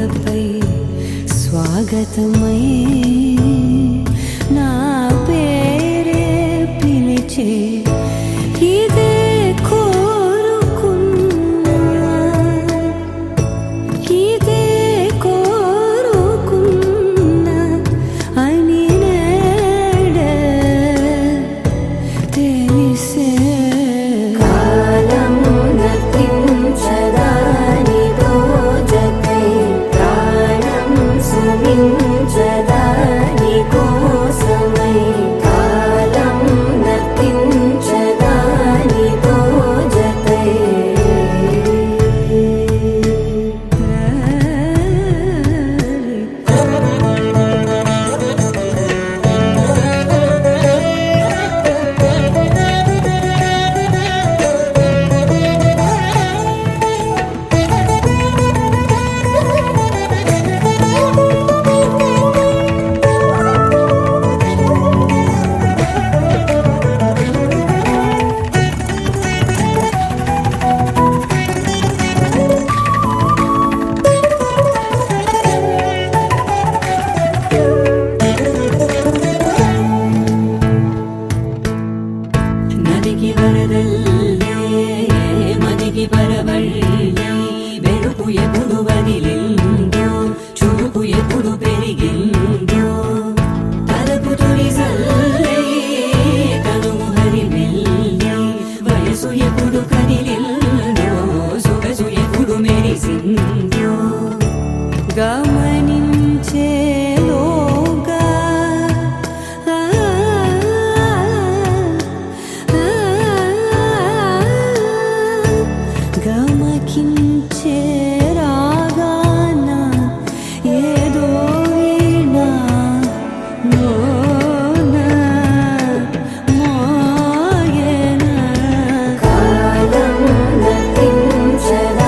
వేదికపై స్వాగతమై నా పేరే పిలిచే ఇదే కోరుకున్నా ఇదే కోరుకున్నా అని నేడే తెలిసే మదికి పరవళ్ళే వెలుపు ఎప్పుడు వదిలిందో చూపు ఎప్పుడు పెరిగిందో తలపు తొలి సల్లే కనుము హరిమెల్లే వయసు ఎప్పుడు కదిలిందో సొగసు ఎప్పుడు మెరిసిందో గమనించేలోగా గమకించే రాగాన ఏదో వీణా మోన మోయన కాలం గతించదాని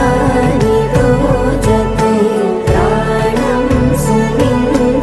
రోజపై ప్రాణం సుమించదాని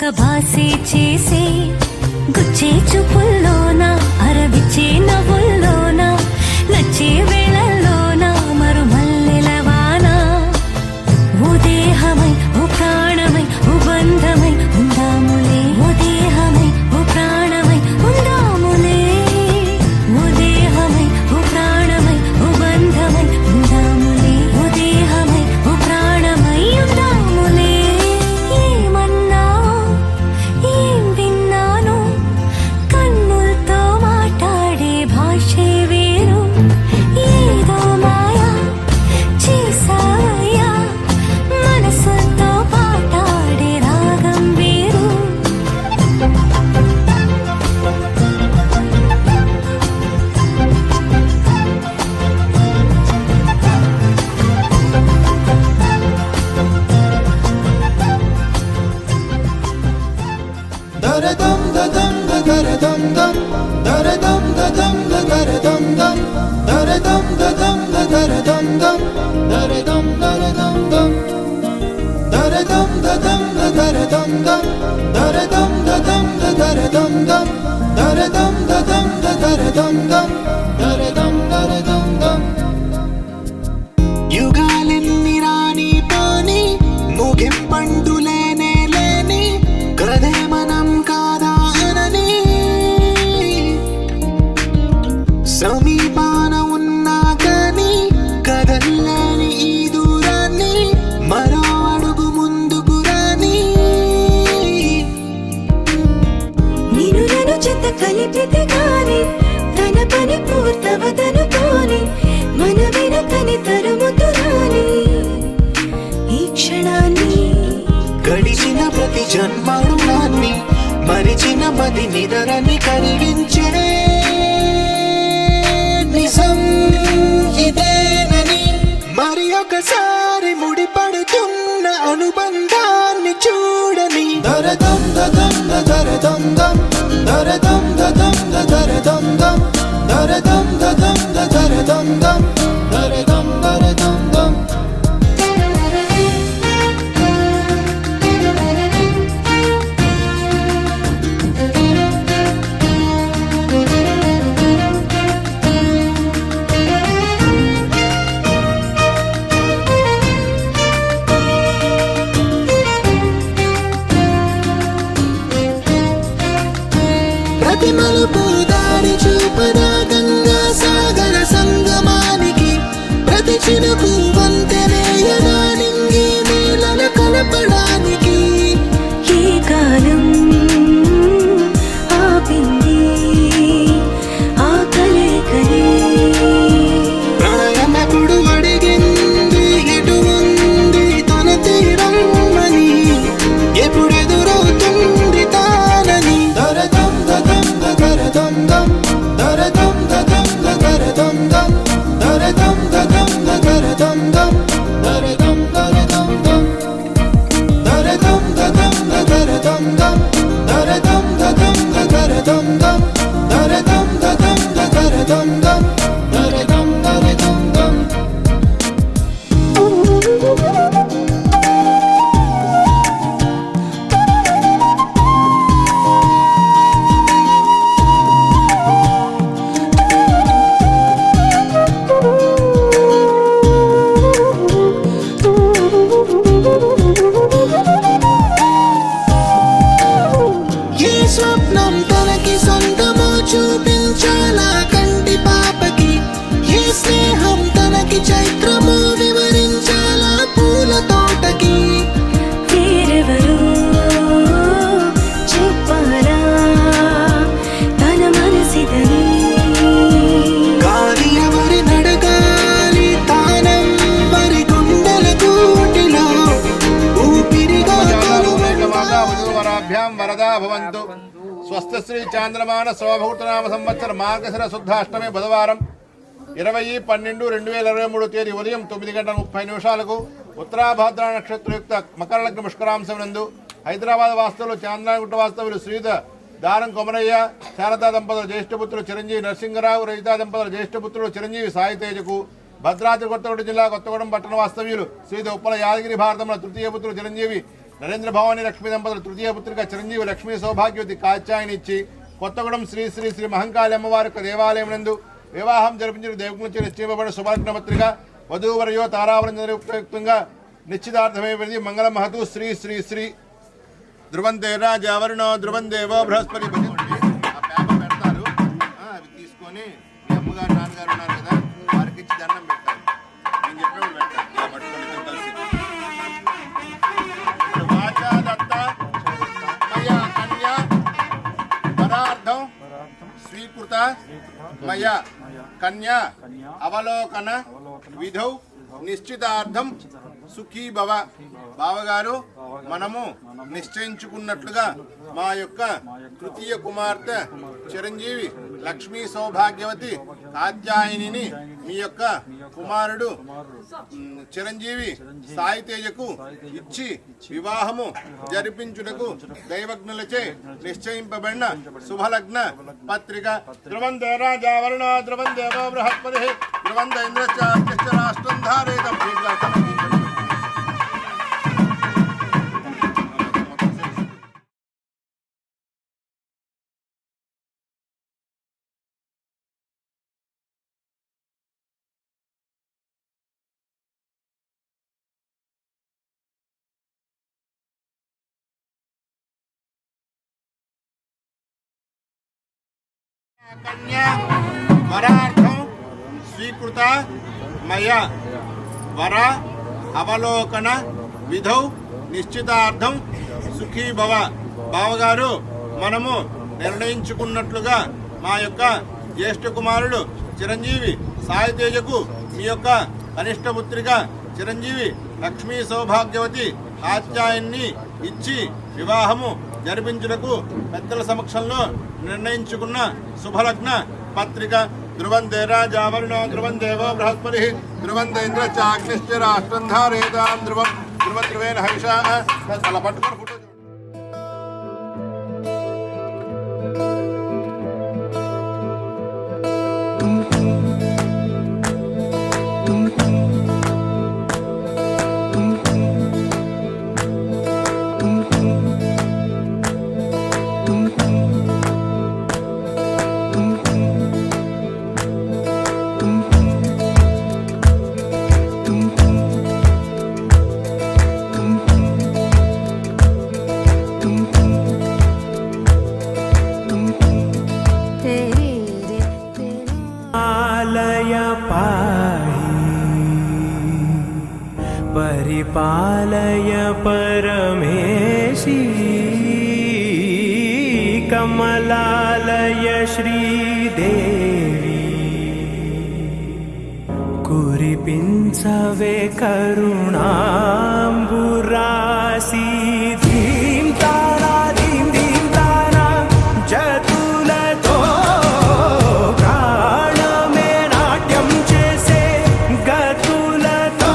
ఒక భాసే చేసే గుచ్చే చూపుల్లోన అరవిచ్చే నవ్వుల్లోన నచ్చే వేళల్లోన మరు మల్లెలవాన ఓ దేహమై ఓ ప్రాణమై ఓ బంధమై ఉందాములే ఓ దేహమై ఓ ప్రాణమై ఉందాములే ఓ దేహమై ఓ ప్రాణమై ఓ బంధమై ఉందాములే ఓ దేహమై ఓ ప్రాణమై ఉందాములే ఏమన్నా ఏం విన్నాను కన్నులతో మాట్లాడే భాషే వేరు ఏదో మాయా చేసావయ్యా మనసుతో పాటాడే రాగం వేరు దరదం దదం దరదం దం దరదం దదం దరదం దం దరదం దదం దరదం దం దరదం దరదం దం దరదం దదం దరదం దం దరదం దదం దరదం దం దరదం దదం దరదం దం దరదం దరదం దం యుగాలెన్ని రాని పోని ముగింపండు లేనే లేని కదే మనం కాదా అనని సమీపాన ఉన్నా కానీ కదల్లేని ఈ దూరాన్ని మరో అడుగు ముందుకు రాని నిన్ను నన్ను చెత్త కలిపితే గాని తన పని పూర్తవదనుకోని మన వెనకని తరుముతురాని ఈ క్షణాన్ని గడిచిన ప్రతి జన్మరుణాన్ని మరిచిన మది నిదరని కలిగించే నిజం ఇదేనని మరి ఒకసారి ముడిపడుతున్న అనుబంధాన్ని చూడని దరదం దదం దరదం దం దరదం దదం దరదం దం దరదం దదం దరదం దం దరదం దరదం దం ప్రతి మలుపు దారి చూపదా గంగా సాగర సంగమానికి ప్రతి చినుకు వంతెనేయదా నింగి నీళ్ళ కలపడానికి ఈ కాలం ఆపింది ఆ కలయికని ప్రణయనకుడు అడిగింది ఎటు ఉంది తన తీరమ్మని ఎప్పుడెదురవుతుంది తానని దరదం దదం దరదం దం దరదం దదం దరదం దం దరదం దదం దరదం దం దరదం దరదం దం దరదం దదం దరదం దం దరదం దదం దరదం దం దరదం దదం దరదం దం దరదం దరదం దం ఏ స్వప్నం తనకి సొంతమో చూపించాలా కంటి పాపకి ఏ స్నేహం తనకి చైత్రమో వివరించాలా పూల తోటకి వేరెవరు చెప్పారా తన మనసిదని గాలి ఎవరి నడగాలి తానం మరి గుండెల కూటిలో ఊపిరిగా వరాభ్యాం వరదా భవంతు స్వస్తి శ్రీ చాంద్రమాన శోభూతనామ సంవత్సర మార్గశిర శుద్ధ అష్టమి బుధవారం 20/12/2023 తేదీ ఉదయం 9:30 ఉత్తరాభాద్ర నక్షత్రయుక్త మకర లగ్న పుష్కరాంశం నందు హైదరాబాద్ వాస్తవులు చాంద్రాగుట్ట వాస్తవులు శ్రీధ దారం కొమరయ్య శారదా దంపతుల జ్యేష్ఠపుత్రుడు చిరంజీవి నరసింహరావు రజితా దంపతుల జ్యేష్ఠపుత్రుడు చిరంజీవి సాయితేజకు భద్రాద్రి కొత్తగూడెం జిల్లా కొత్తగూడెం పట్టణ వాస్తవ్యులు శ్రీధ ఉప్పల యాదగిరి భారతముల తృతీయ పుత్రుడు చిరంజీవి నరేంద్ర భవాని లక్ష్మీ దంపతులు తృతీయ పుత్రిక చిరంజీవి లక్ష్మీ సౌభాగ్యవతి కాత్యాయని ఇచ్చి కొత్తగూడెం శ్రీ శ్రీ శ్రీ మహంకాళి అమ్మవారి యొక్క దేవాలయం నందు వివాహం జరిపించిన దేవుడి నిశ్చయపడిన శుభలగ్న పత్రిక వధూవరయో తారావరణయుక్తంగా నిశ్చితార్థమైనది మంగళ మహతు శ్రీ శ్రీ శ్రీ ధ్రువంతే రాజావరుణో ధ్రువం దేవో బృహస్పతి భజంతి. ఆ పేపర్ పెడతారు, అవి తీసుకొని మీ అమ్మగారు నాన్నగారు ఉన్నారు కదా వారికి ఇచ్చి దండం పెట్టాలి. నేను చెప్పినప్పుడు పెట్టాలి ఇలా పట్టుకొని ఇద్దరు కలిసి. వాచా దత్త మయా కన్యా పరార్థం స్వీకృత మయా కన్యా అవలోకన విధౌ నిశ్చితార్థం సుఖీ భవ. బావగారు మనము నిశ్చయించుకున్నట్లుగా మా యొక్క తృతీయ కుమార్తె చిరంజీవి లక్ష్మీ సౌభాగ్యవతి కాత్యాయనిని మీ యొక్క కుమారుడు చిరంజీవి సాయి తేజకు ఇచ్చి వివాహము జరిపించుటకు దైవజ్ఞులచే నిశ్చయింపబడిన శుభలగ్న పత్రిక. ధ్రువం రాజావరుణ ధ్రువం దేవో బృహస్పతి ధ్రువం ఇంద్రశ్చ రాష్ట్రం ధారేతం. కన్యా వరార్థం స్వీకృత మయా వర అవలోకన విధౌ నిశ్చితార్థం సుఖీ భవ. బావగారు మనము నిర్ణయించుకున్నట్లుగా మా యొక్క జ్యేష్ఠ కుమారుడు చిరంజీవి సాయి తేజకు మీ యొక్క కనిష్ట పుత్రిక చిరంజీవి లక్ష్మీ సౌభాగ్యవతి కాత్యాయన్ని ఇచ్చి వివాహము జరిపించుటకు పెద్దల సమక్షంలో నిర్ణయించుకున్న శుభలగ్న పత్రిక. ధ్రువంతే రాజావరుణ ధ్రువం దేవో బృహస్పతి ధ్రువంత ఇంద్రశ్చాగ్నిశ్చ రాష్ట్రం ధారేతాం ధ్రువం ధ్రువధ్రువేణ హవిషా. అలా పట్టుకొని ఫోటో परिपालय परमेशी कमलालय श्रीदेवी कुरिपिंचवे करुणांबुरासी धीम तारा धीम धीम तारा जतुलतो प्राणमे नाट्यं चेसे गतुलतो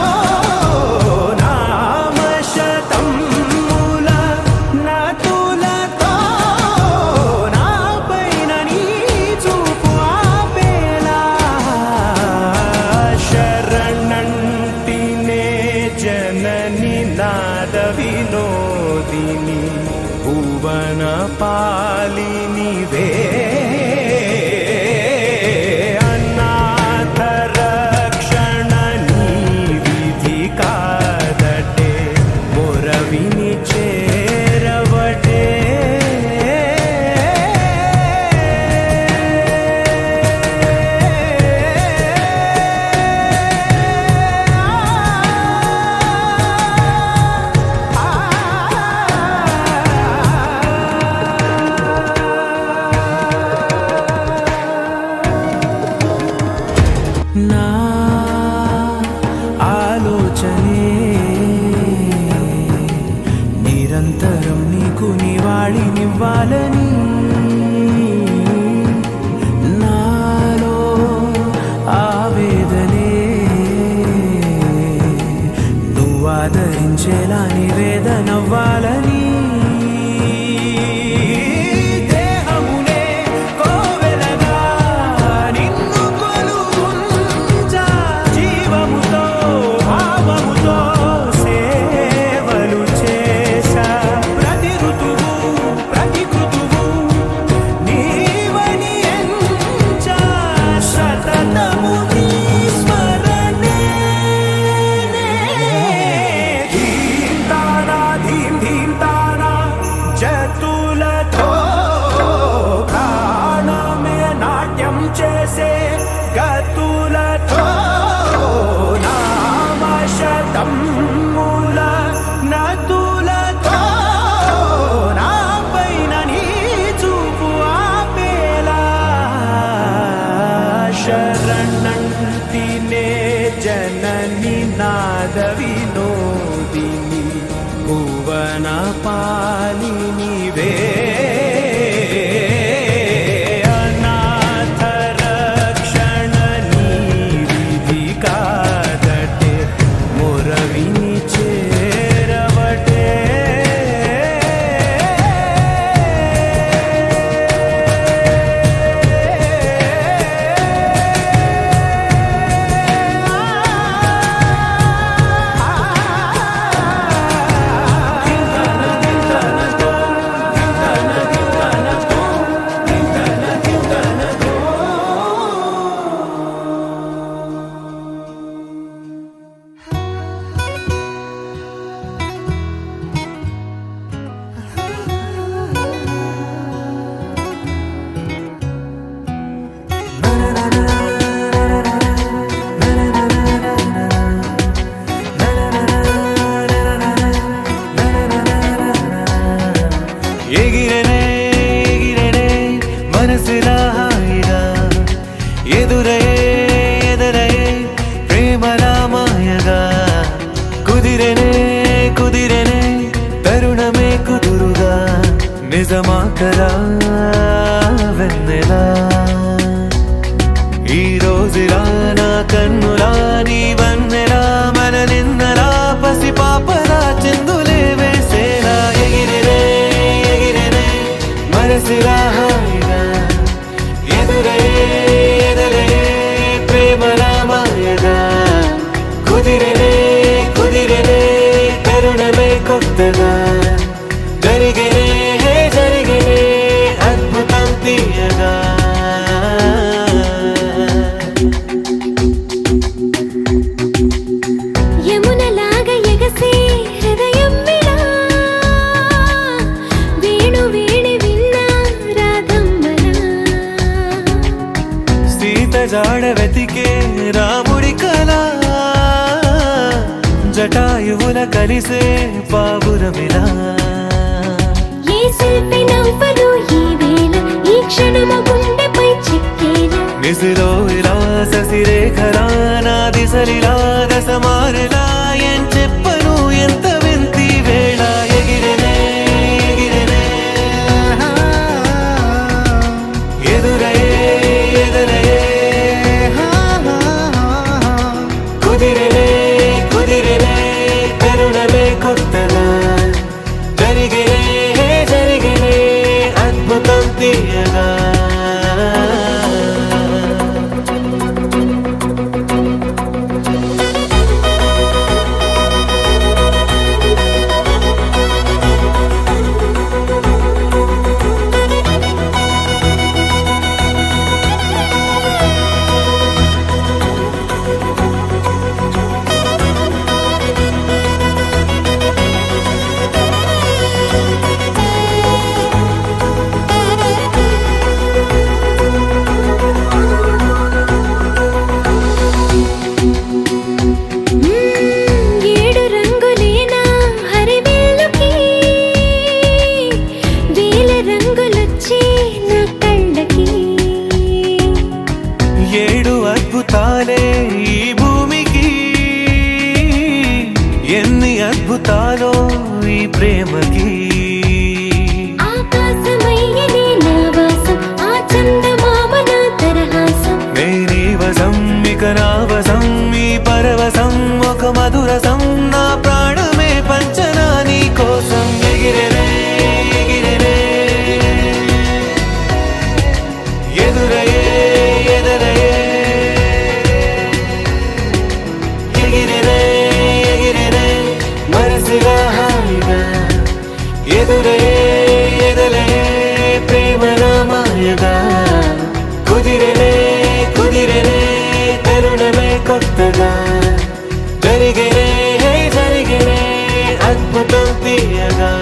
नामशतं मूल नतुलतो नापैन नी చూపు ఆపేలా శరణంటినే జనని నాద వినోదిని భువన పాలిని వే అనాథ రక్షణ నీ విధి కాదటే మొరవిని చేరవటే నా ఆలోచనే నిరంతరం నీకు నివాళినివ్వాలని నాలో ఆవేదనే నువ్వు ఆదరించేలా నివేదనవ్వాలని దేహమునే కోవెలగా నిన్ను కొలువుంచా జీవముతో భావముతో సేవలు చేశా భువన పాలి నీవే అనాథ రక్షణ నీ విధి కాదటే మొరవిని చేరవటే ఎగిరనే ఎగిరనే మనసులా హాయిగా ఎదురయే ప్రేమలా మాయగా కుదిరనే కుదిరనే తరుణమే కుదురుగా నిజమా కరా వెన్నెలా ఈ రోజులా నా కన్నులా నీ వన్నెలా మన నిన్నలా పసి పాపలా చిందులే వేసేలా ఎగిరినే ఎగిరినే మనసులా హాయిగా ఎదురయే ప్రేమలా మాయగా కుదిరనే కుదిరనే తరుణమే కొత్తగా జరిగనే జరిగనే అద్భుతం తీయగా యమునలాగా ఎగసే హృదయం విలా వేణు వేణి విన్నా రాగమ్మలా సీత జాడ వెతికే రాముడి కళ జటాయువుల కలిసే పావురమిలా ఏ శిల్పి నవ్వదు ఈ వేళ ఈ క్షణము గుండెపై చిక్కేలా నిసిలో ఇలా ససిరేఖలా నా దిశలిలా దశమారులా ఏం చెప్పను ఎంత వింతి వేళ ఎగిరనే ఎగిరనే ఎదురయే కుదిరనే కుదిరనే తరుణమే కొత్తగా జరిగనే అద్భుతం తీయగా ఏడు రంగులేనా హరివిల్లుకి వేల రంగులొచ్చే నా కళ్ళకి ఏడు అద్భుతాలే ఈ భూమికి ఎన్ని అద్భుతాలో ఈ ప్రేమకి ఆకాశమయ్యనే నా వాసం ఆ చందమామ నా తరహాసం నేనీ వసం ఇక నా వసం ఈ పరవశం ఒక మధురసం నా ప్రాణమే పంచనా నీ కోసం ఎగిరనే ఎగిరనే ఎదురయే ఎగిరనే ఎగిరనే మనసుగా హాయిగా ఎదురయే ప్రేమలా మాయగా కుదిరనే కుదిరనే తరుణమే కొత్తగా జరిగనే అద్భుతం తీయగా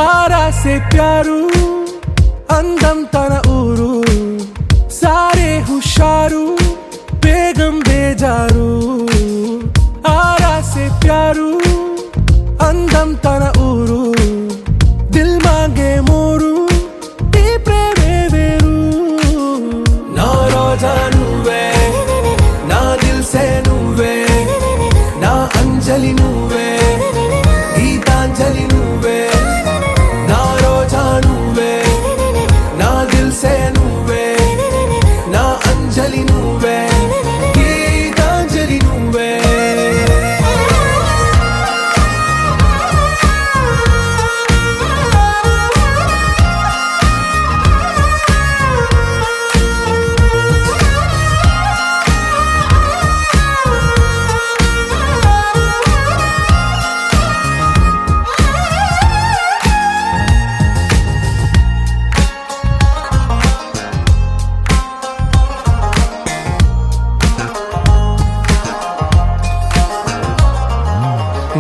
ఆరా సే ప్యారు అందం తన ఊరు సారే హుషారు బేగం బేజారు ఆరా సే ప్యారు అందం తన ఊరు దిల్ మాంగే మోరు ఈ ప్రేమే వేరు నా రోజా నువ్వే నా దిల్ సే నువ్వే నా అంజలి నువ్వే గీతాంజలి నువ్వే నా రోజా నువ్వే నా దిల్ సే నువ్వే నా అంజలి నువ్వే గీతాంజలి నువ్వే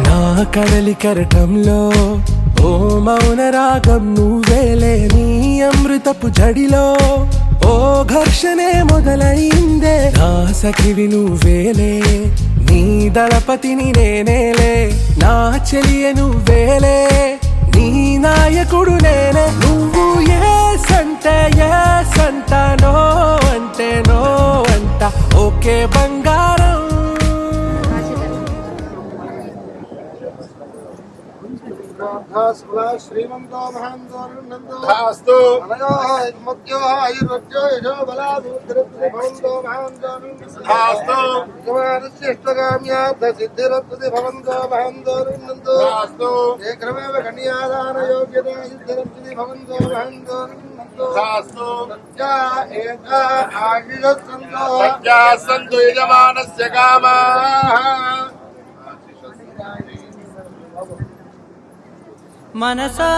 నా కడలి కరటంలో ఓ మౌన రాగం నువ్వేలే నీ అమృతపు జడిలో ఓ ఘర్షణే మొదలైందే నా సఖివి నువ్వేలే నీ దళపతిని నేనేలే నా చెలియ నువ్వేలే నీ నాయకుడు నేనే నువ్వు ఏ సంట నో అంటే నో అంట ఓకే బంగారం శ్రీమంతో మహాంతో అస్తు మధ్యో ఆయుర్వద్యో యశో బలాభూతిరత్తి భవంతో మహాంతో అస్తు కుమారశ్రేష్ఠగామ్యార్థ సిద్ధిరత్తి భవంతో మహాంతో అస్తు శీఘ్రమేవ కన్యాదాన యోగ్యత సిద్ధిరత్తి భవంతో మహాంతో అస్తు ఆశిషంతో సత్యా సంతు యజమానస్య కామాః మనసా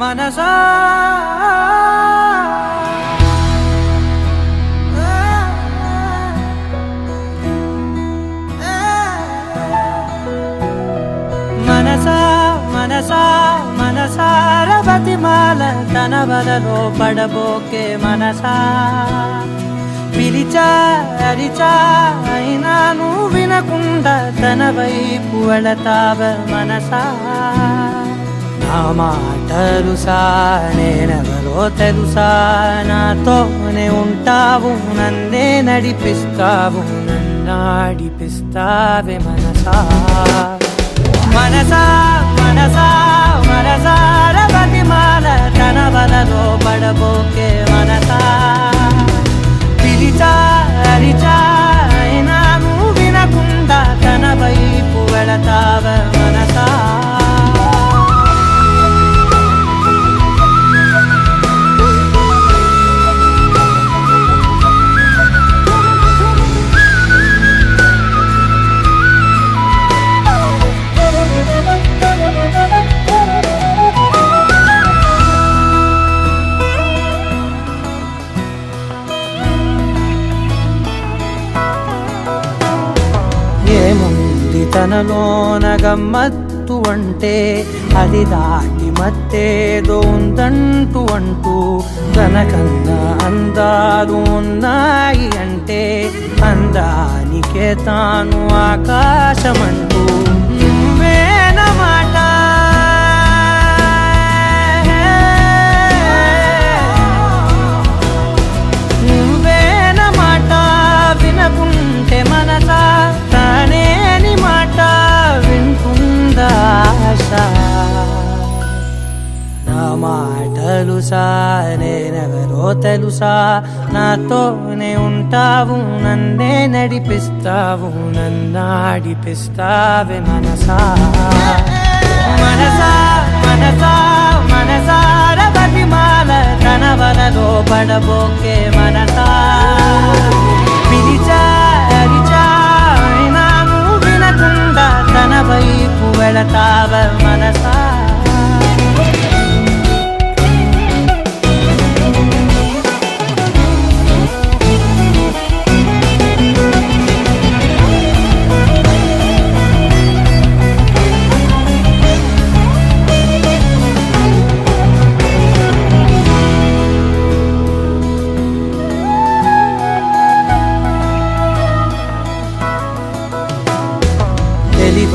మనసా మనసా మనసా మనసార బతిమాల తన వలలో పడబోకే మనసా పిలిచా అరిచా అయినా నువ్వు వినకుండా తన వైపు వెళతావ మనసా నా మాటలుసా నేనెవరో తెలుసా నాతోనే ఉంటావు నన్నే నడిపిస్తావు నన్నాడిపిస్తావే మనసా మనసా మనసా మనసార బతిమాల తన వలలో పడబోకే మనసా పిలిచా అరిచా అయినా నువ్వు వినకుండా తన వైపు వెళతావ మనసా ఏముంది తనలోన గమ్మత్తు అంటే అది దాటి మత్తేదో ఉందంటూ అంటూ తనకన్నా అందాలు ఉన్నాయి అంటే అందానికే తాను ఆకాశమంటూ నువ్వేనమాట నువ్వేనమాట వినకుంటే మనసా తానేని మాట వింటుందా ఆశ నా మాటలుసా నేనెవరో తెలుసా నాతోనే ఉంటావు నన్నే నడిపిస్తావు నన్నాడిపిస్తావే మనసా మనసా మనసా మనసార బతిమాల తన వలలో పడబోకే మనసా పిలిచా అరిచా అయినా నువ్వు వినకుండా తన వైపు వెళతావ మనసా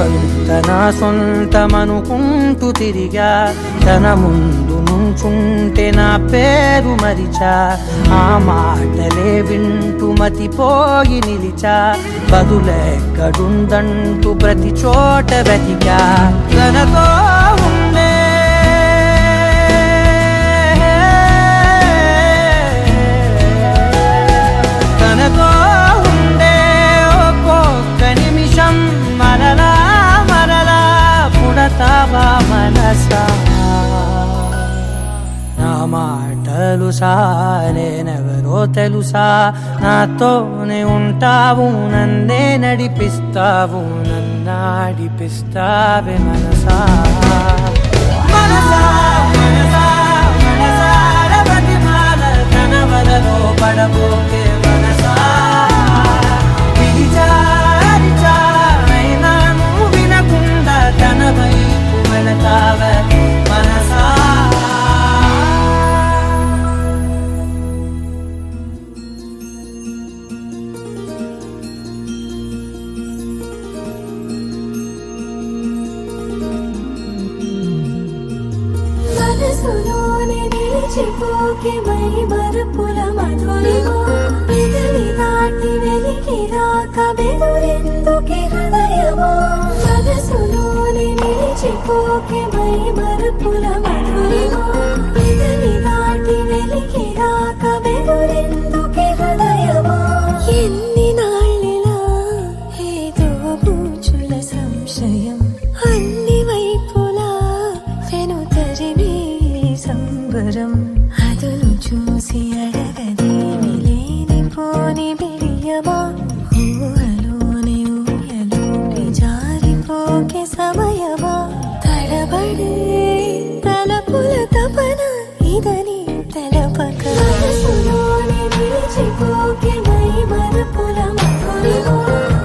లోకంత నా సొంతమనుకుంటూ తిరిగా, తన ముందు నుంచుంటే నా పేరు మరిచా, ఆ మాటలే వింటూ మతిపోయి నిలిచా, బదులెక్కడుందంటూ ప్రతి చోట వెతికా, తనతో ఉండే తనతో ఉండే ఒక్కొక్క నిమిషం మరలా మరలా పుడతావా మనసా, నా మాటలుసా నేనెవరో తెలుసా, నాతోనే ఉంటావు నన్నే నడిపిస్తావు, నన్నాడిపిస్తావే మనసా మనసా మనసా మనసార బతిమాల తన వలలో పడబోకే మనసా, పిలిచా అరిచా అయినా నువ్వు వినకుండా తన వైపు వెళతావే మనసా. మనసులోనే నిలిచిపోకే మై మరుపుల మధురిమో, పెదవి దాటి వెలికి రాక బెదురెందుకే హృదయమో, మనసులోనే నిలిచిపోకే మై మరుపుల మధురిమో, పెదవి దాటి వెలికి రాక బెదురెందుకే హృదయమో, ఎన్ని నాళ్ళిలా ఏదో బూచుల సంశయం, అన్ని వైపులా వెనుతరిమే సంబరం, అదును చూసి అడగదేమి లేనిపోని బిడియమా, ఊహలోని ఊయలోకి జారిపోకే సమయమా, తడబడే తలపుల తపన ఇదని తెలపక, మనసులోనే నిలిచిపోకే మై మరుపుల మధురిమో,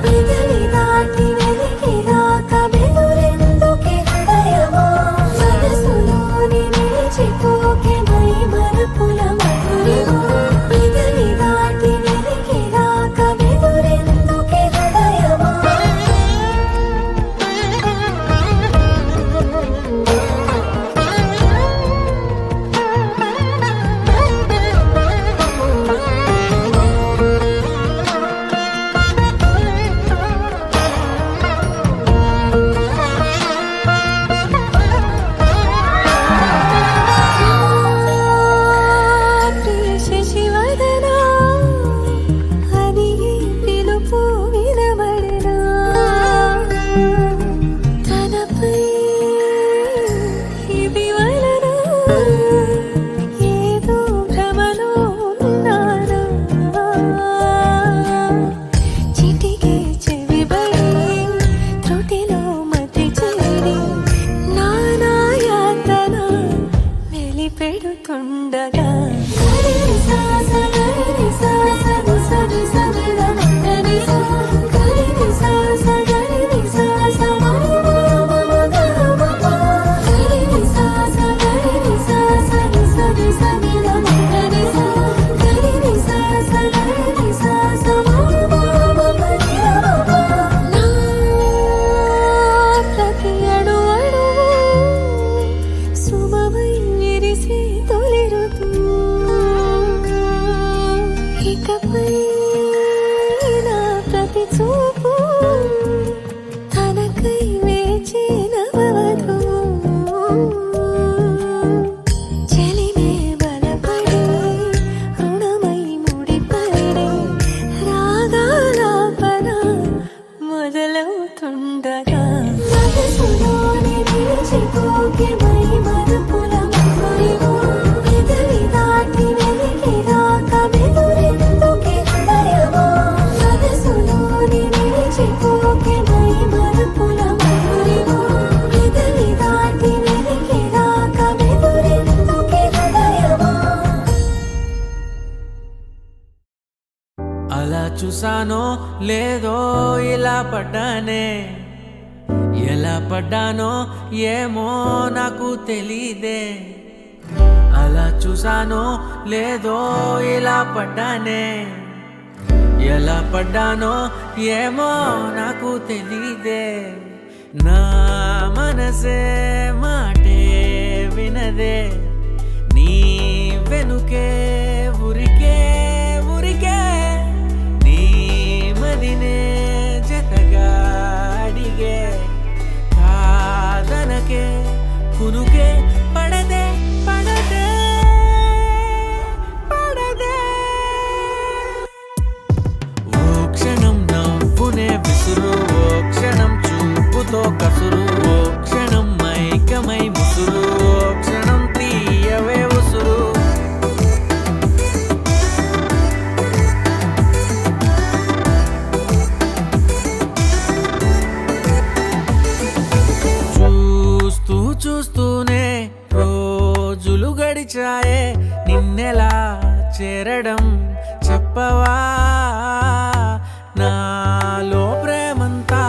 పెదవి దాటి వెలికి రాక బెదురెందుకే హృదయమో, మనసులోనే నిలిచిపోకే మై మరుపుల మధురిమో, పెదవి దాటి వెలికి రాక బెదురెందుకే హృదయమో. శశివదనా అని పిలుపు వినబడనా, తనపై ఇది వలన ఏదో భ్రమలో ఉన్నానా, చిటికే చెవిబడి త్రుటిలో మతి చేరి నానాయాతన వెలిపెడుతుండగా, ప్రతి అణు అణువు శుభమై విరిసే తొలి ఋతువు, ఇకపై నా ప్రతి చూపు తనకై వేచి నవవధువు, చెలిమే బలపడి రుణమై ముడిపడి రాగాలాపన మొదలవుతుండగా, మనసులోనే నిలిచిపోకే మై మరుపుల మధురిమో, పెదవి దాటి వెలికి రాక బెదురెందుకే హృదయమో, మనసులోనే నిలిచిపోకే మై మరుపుల మధురిమో, పెదవి దాటి వెలికి రాక బెదురెందుకే హృదయమో. అలా చూసానో లేదో ఇలా పడ్డానే, ఎలా పడ్డానో ఏమో నాకు తెలీదే, అలా చూసానో లేదో ఇలా పడ్డానే, ఎలా పడ్డానో ఏమో నాకు తెలీదే, నా మనసే మాటే వినదే నీ వెనుకే ఉరికే ఉరికే నీ మదినే జతగా అడిగే కాదనకే కునుకే పడదే పడదే పడదే ఓ క్షణం నవ్వునే విసురు ఓ క్షణం చూపుతో కసురు ఓ క్షణం మైకమై ముసురు ఓ క్షణం తీయవే ఉసురు చూస్తూ చూస్తూనే రోజులు గడిచాయే నిన్నెలా చేరడం చెప్పవా నాలో ప్రేమంతా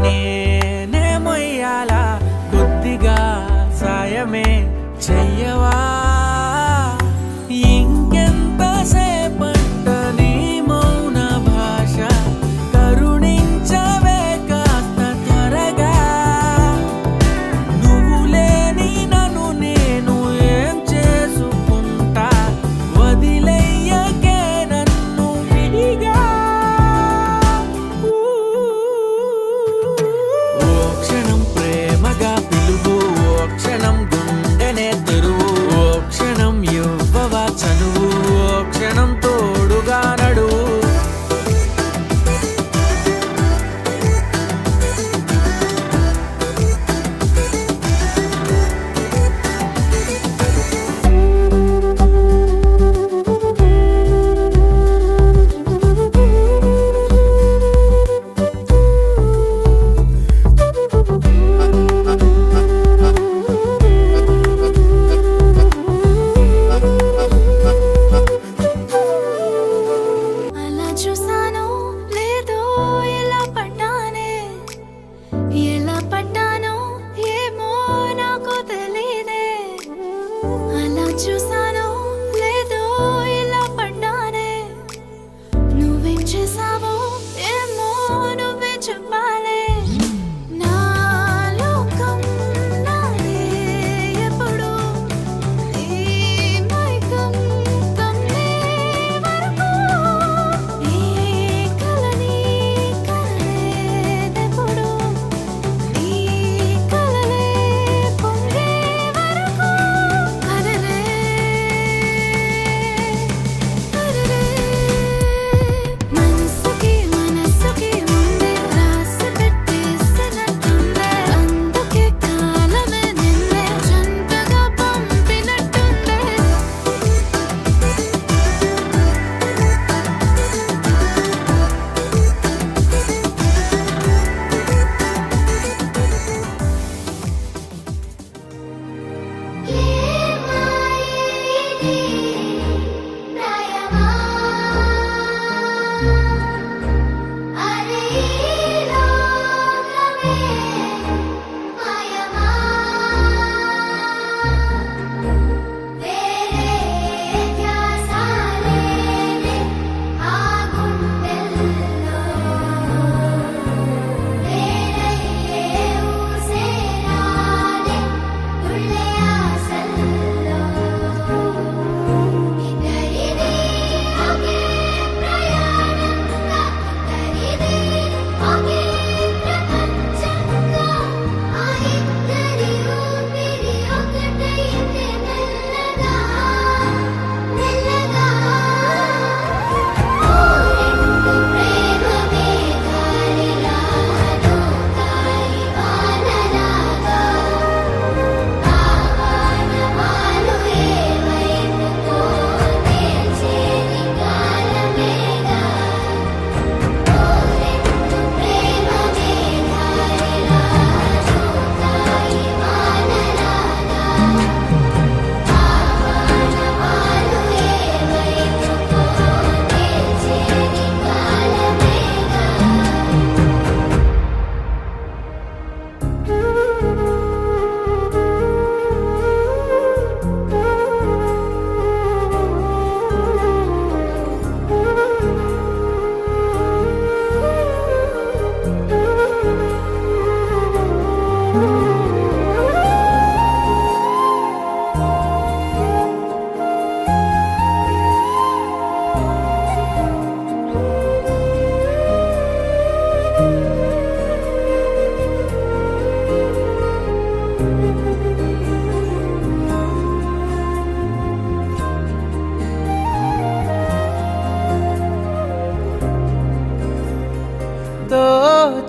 నేనే మొయ్యాలా కొద్దిగా సాయమే చెయ్యవా ఇంకెంత సేపంట నీ మౌన భాష కరుణించవే కాస్త త్వరగా నువ్వు లేని నన్ను నేను ఏం చేసుకుంటా వదిలేయకే నన్ను విడిగా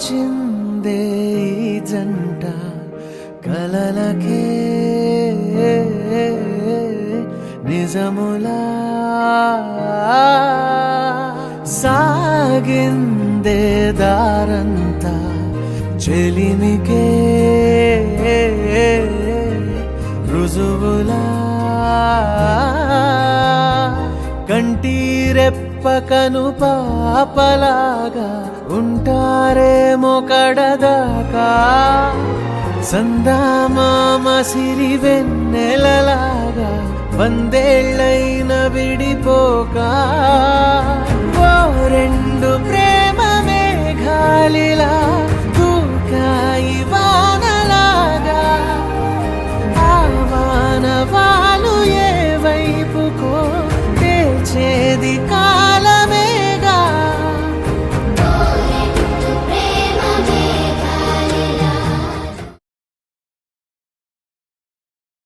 తోచిందే ఈ జంట కలలకే నిజములా సాగిందే దారంతా చెలిమికే రుజువులా కంటిరెప్పకను పాపలాగా ఉంటారేమో కడదాకా సందామామ సిరి వెన్నెలలాగా వందేళ్ళైన విడిపోక ఓ రెండు ప్రేమ మేఘాలిలా దూకాయి వానలాగా ఆ వానవాలు ఏ వైపుకో తెచేది కాలమేగా ప్రేమ